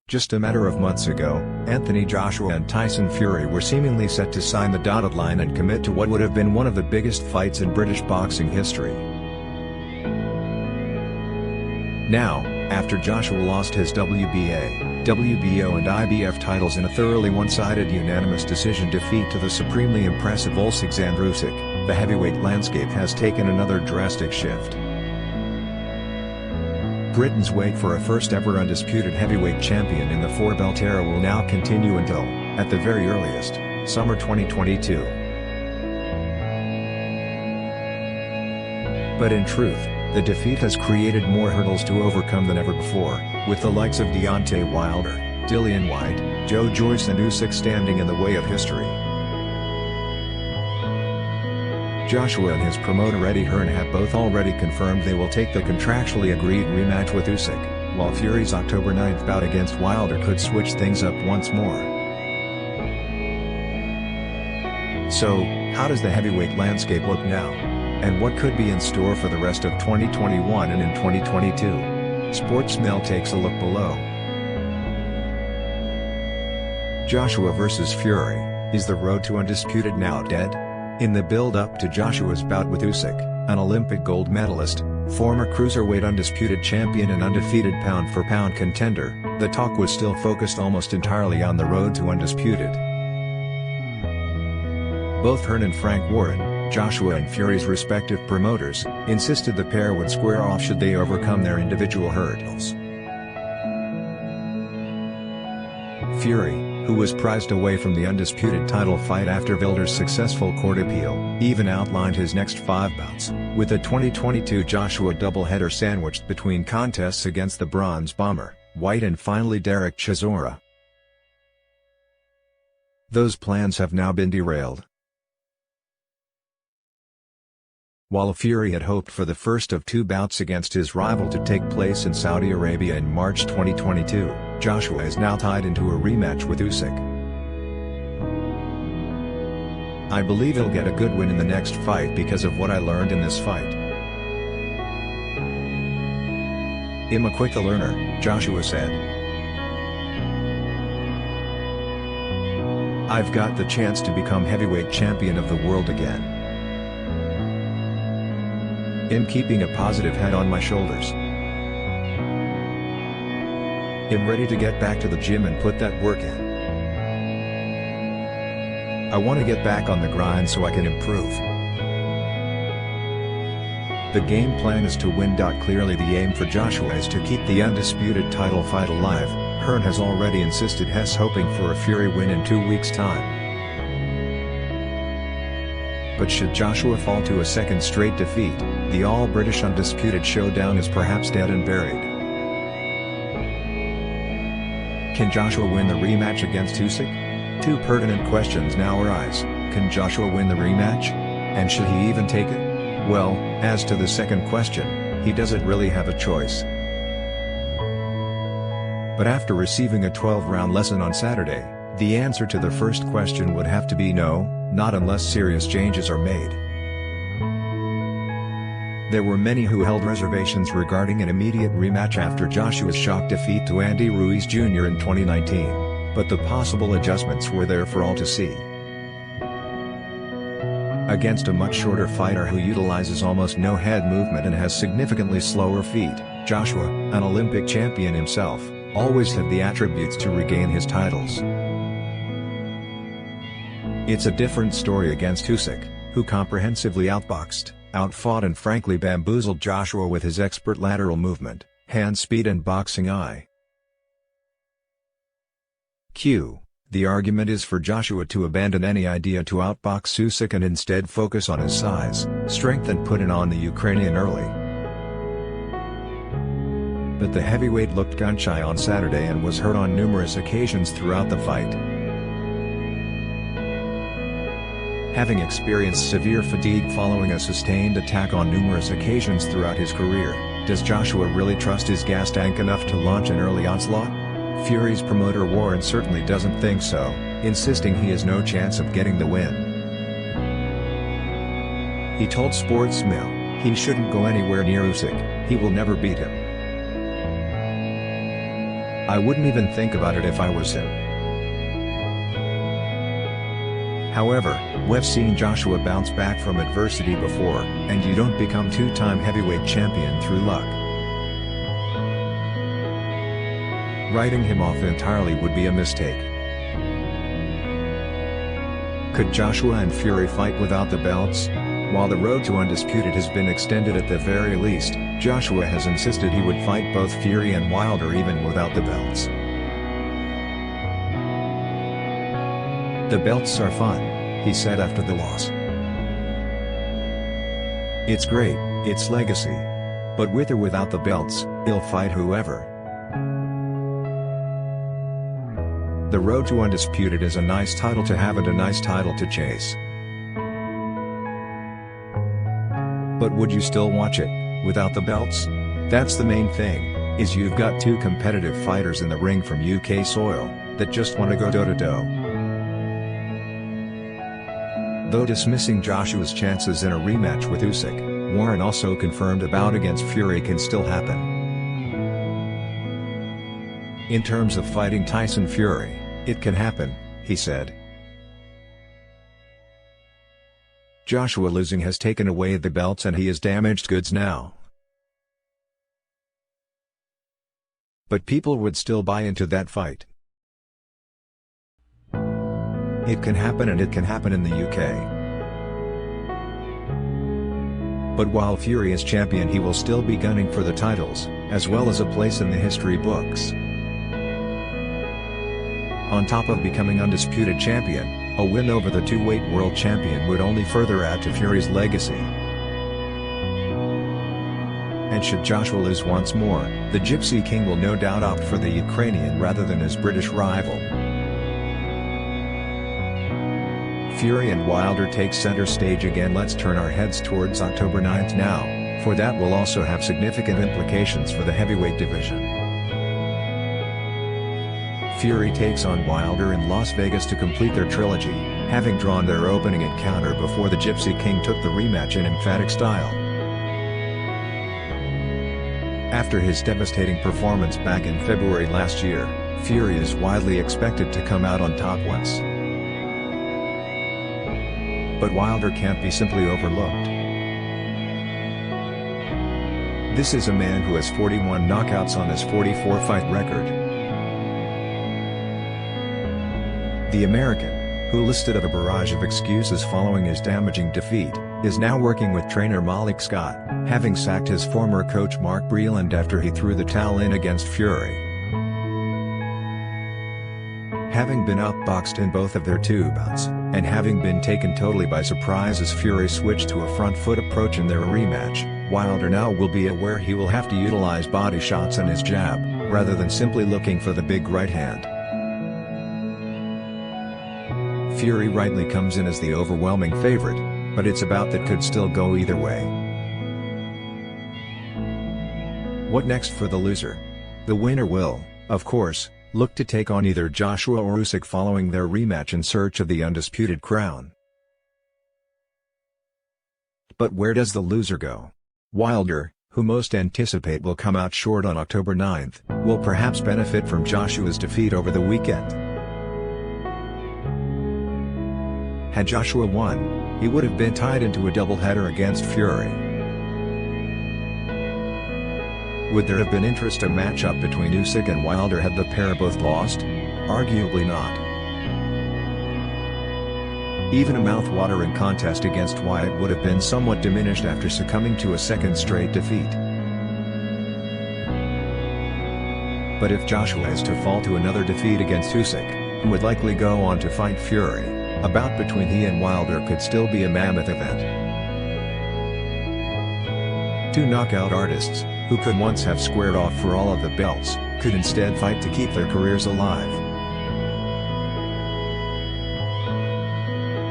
Just a matter of months ago, Anthony Joshua and Tyson Fury were seemingly set to sign the dotted line and commit to what would have been one of the biggest fights in British boxing history. Now, after Joshua lost his WBA, WBO and IBF titles in a thoroughly one-sided unanimous decision defeat to the supremely impressive Usyk, the heavyweight landscape has taken another drastic shift. Britain's wait for a first-ever undisputed heavyweight champion in the four-belt era will now continue until, at the very earliest, summer 2022. But in truth, the defeat has created more hurdles to overcome than ever before, with the likes of Deontay Wilder, Dillian Whyte, Joe Joyce and Usyk standing in the way of history. Joshua and his promoter Eddie Hearn have both already confirmed they will take the contractually agreed rematch with Usyk, while Fury's October 9th bout against Wilder could switch things up once more. So, how does the heavyweight landscape look now? And what could be in store for the rest of 2021 and in 2022? Sportsmail takes a look below. Joshua vs. Fury, is the road to undisputed now dead? In the build-up to Joshua's bout with Usyk, an Olympic gold medalist, former cruiserweight undisputed champion and undefeated pound-for-pound contender, the talk was still focused almost entirely on the road to undisputed. Both Hearn and Frank Warren, Joshua and Fury's respective promoters, insisted the pair would square off should they overcome their individual hurdles. Fury, who was prized away from the undisputed title fight after Wilder's successful court appeal, even outlined his next 5 bouts, with the 2022 Joshua doubleheader sandwiched between contests against the Bronze Bomber, Whyte and finally Derek Chisora. Those plans have now been derailed. While Fury had hoped for the first of 2 bouts against his rival to take place in Saudi Arabia in March 2022, Joshua is now tied into a rematch with Usyk. "I believe he'll get a good win in the next fight because of what I learned in this fight. I'm a quick learner," Joshua said. "I've got the chance to become heavyweight champion of the world again. I'm keeping a positive head on my shoulders. I'm ready to get back to the gym and put that work in. I want to get back on the grind so I can improve. The game plan is to win. Clearly the aim for Joshua is to keep the undisputed title fight alive. Hearn has already insisted he's hoping for a Fury win in 2 weeks' time. But should Joshua fall to a second straight defeat, the all-British undisputed showdown is perhaps dead and buried. Can Joshua win the rematch against Usyk? 2 pertinent questions now arise. Can Joshua win the rematch? And should he even take it? Well, as to the second question, he doesn't really have a choice. But after receiving a 12-round lesson on Saturday, the answer to the first question would have to be no, not unless serious changes are made. There were many who held reservations regarding an immediate rematch after Joshua's shock defeat to Andy Ruiz Jr. in 2019, but the possible adjustments were there for all to see. Against a much shorter fighter who utilizes almost no head movement and has significantly slower feet, Joshua, an Olympic champion himself, always had the attributes to regain his titles. It's a different story against Usyk, who comprehensively outboxed, outfought and frankly bamboozled Joshua with his expert lateral movement, hand speed and boxing eye. The argument is for Joshua to abandon any idea to outbox Usyk and instead focus on his size, strength and put it on the Ukrainian early. But the heavyweight looked gun-shy on Saturday and was hurt on numerous occasions throughout the fight. Having experienced severe fatigue following a sustained attack on numerous occasions throughout his career, does Joshua really trust his gas tank enough to launch an early onslaught? Fury's promoter Warren certainly doesn't think so, insisting he has no chance of getting the win. He told Sportsmail, he shouldn't go anywhere near Usyk, he will never beat him. I wouldn't even think about it if I was him. However, we've seen Joshua bounce back from adversity before, and you don't become two-time heavyweight champion through luck. Writing him off entirely would be a mistake. Could Joshua and Fury fight without the belts? While the road to undisputed has been extended at the very least, Joshua has insisted he would fight both Fury and Wilder even without the belts. "The belts are fun," he said after the loss. "It's great, it's legacy. But with or without the belts, he'll fight whoever." The road to undisputed is a nice title to have and a nice title to chase. But would you still watch it, without the belts? That's the main thing, is you've got two competitive fighters in the ring from UK soil, that just want to go toe-to-toe. Though dismissing Joshua's chances in a rematch with Usyk, Warren also confirmed a bout against Fury can still happen. "In terms of fighting Tyson Fury, it can happen," he said. Joshua losing has taken away the belts and he is damaged goods now. But people would still buy into that fight. It can happen, and it can happen in the UK. But while Fury is champion, he will still be gunning for the titles, as well as a place in the history books. On top of becoming undisputed champion, a win over the two-weight world champion would only further add to Fury's legacy. And should Joshua lose once more, the Gypsy King will no doubt opt for the Ukrainian rather than his British rival. Fury and Wilder take center stage again. Let's turn our heads towards October 9th now, for that will also have significant implications for the heavyweight division. Fury takes on Wilder in Las Vegas to complete their trilogy, having drawn their opening encounter before the Gypsy King took the rematch in emphatic style. After his devastating performance back in February last year, Fury is widely expected to come out on top once. But Wilder can't be simply overlooked. This is a man who has 41 knockouts on his 44-fight record. The American, who listed a barrage of excuses following his damaging defeat, is now working with trainer Malik Scott, having sacked his former coach Mark Breland after he threw the towel in against Fury. Having been outboxed in both of their two bouts, and having been taken totally by surprise as Fury switched to a front foot approach in their rematch, Wilder now will be aware he will have to utilize body shots and his jab, rather than simply looking for the big right hand. Fury rightly comes in as the overwhelming favorite, but it's a bout that could still go either way. What next for the loser? The winner will, of course, look to take on either Joshua or Usyk following their rematch in search of the undisputed crown. But where does the loser go? Wilder, who most anticipate will come out short on October 9th, will perhaps benefit from Joshua's defeat over the weekend. Had Joshua won, he would have been tied into a doubleheader against Fury. Would there have been interest in a matchup between Usyk and Wilder had the pair both lost? Arguably not. Even a mouth-watering contest against Wyatt would have been somewhat diminished after succumbing to a second straight defeat. But if Joshua is to fall to another defeat against Usyk, who would likely go on to fight Fury, a bout between he and Wilder could still be a mammoth event. Two knockout artists, who could once have squared off for all of the belts, could instead fight to keep their careers alive.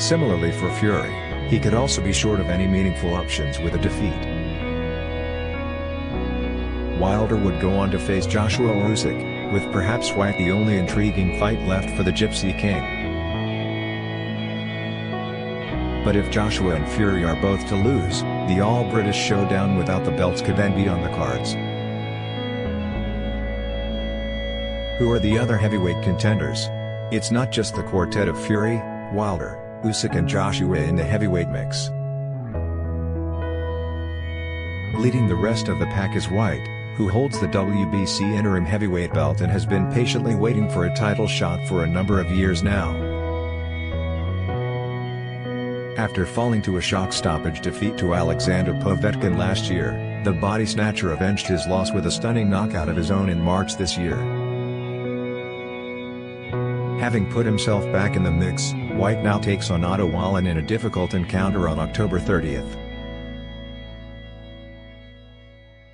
Similarly for Fury, he could also be short of any meaningful options with a defeat. Wilder would go on to face Joshua or Usyk, with perhaps Wyatt the only intriguing fight left for the Gypsy King. But if Joshua and Fury are both to lose, the all-British showdown without the belts could then be on the cards. Who are the other heavyweight contenders? It's not just the quartet of Fury, Wilder, Usyk and Joshua in the heavyweight mix. Leading the rest of the pack is White, who holds the WBC interim heavyweight belt and has been patiently waiting for a title shot for a number of years now. After falling to a shock stoppage defeat to Alexander Povetkin last year, the body snatcher avenged his loss with a stunning knockout of his own in March this year. Having put himself back in the mix, White now takes on Otto Wallin in a difficult encounter on October 30th.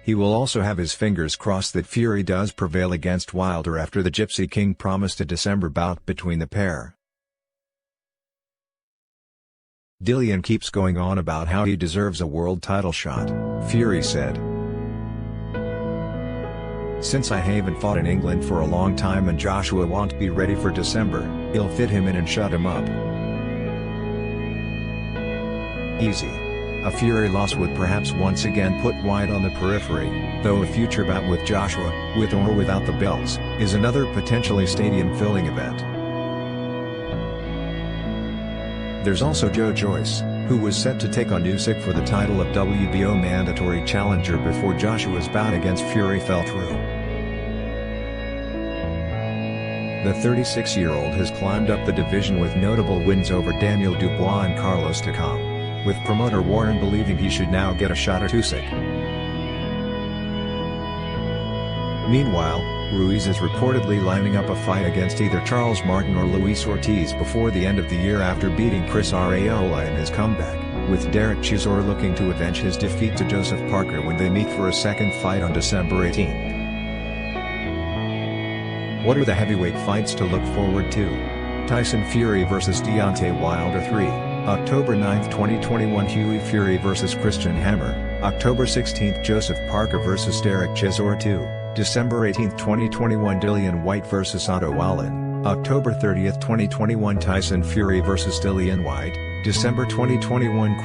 He will also have his fingers crossed that Fury does prevail against Wilder after the Gypsy King promised a December bout between the pair. Dillian keeps going on about how he deserves a world title shot, Fury said. Since I haven't fought in England for a long time and Joshua won't be ready for December, he'll fit him in and shut him up. Easy. A Fury loss would perhaps once again put White on the periphery, though a future bout with Joshua, with or without the belts, is another potentially stadium-filling event. There's also Joe Joyce, who was set to take on Usyk for the title of WBO mandatory challenger before Joshua's bout against Fury fell through. The 36-year-old has climbed up the division with notable wins over Daniel Dubois and Carlos Takam, with promoter Warren believing he should now get a shot at Usyk. Meanwhile, Ruiz is reportedly lining up a fight against either Charles Martin or Luis Ortiz before the end of the year after beating Chris Arreola in his comeback, with Derek Chisora looking to avenge his defeat to Joseph Parker when they meet for a second fight on December 18. What are the heavyweight fights to look forward to? Tyson Fury vs Deontay Wilder 3, October 9, 2021 Hughie Fury vs Christian Hammer, October 16 Joseph Parker vs Derek Chisora 2, December 18, 2021 Dillian White vs Otto Wallin, October 30, 2021 Tyson Fury vs Dillian White, December 2021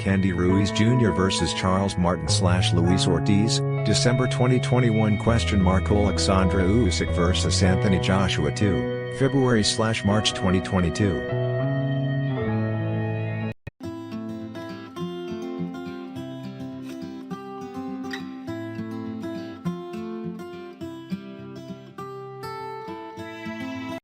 Andy Ruiz Jr. vs Charles Martin/Luis Ortiz, December 2021 Alexandre Usyk vs Anthony Joshua 2, February/March 2022.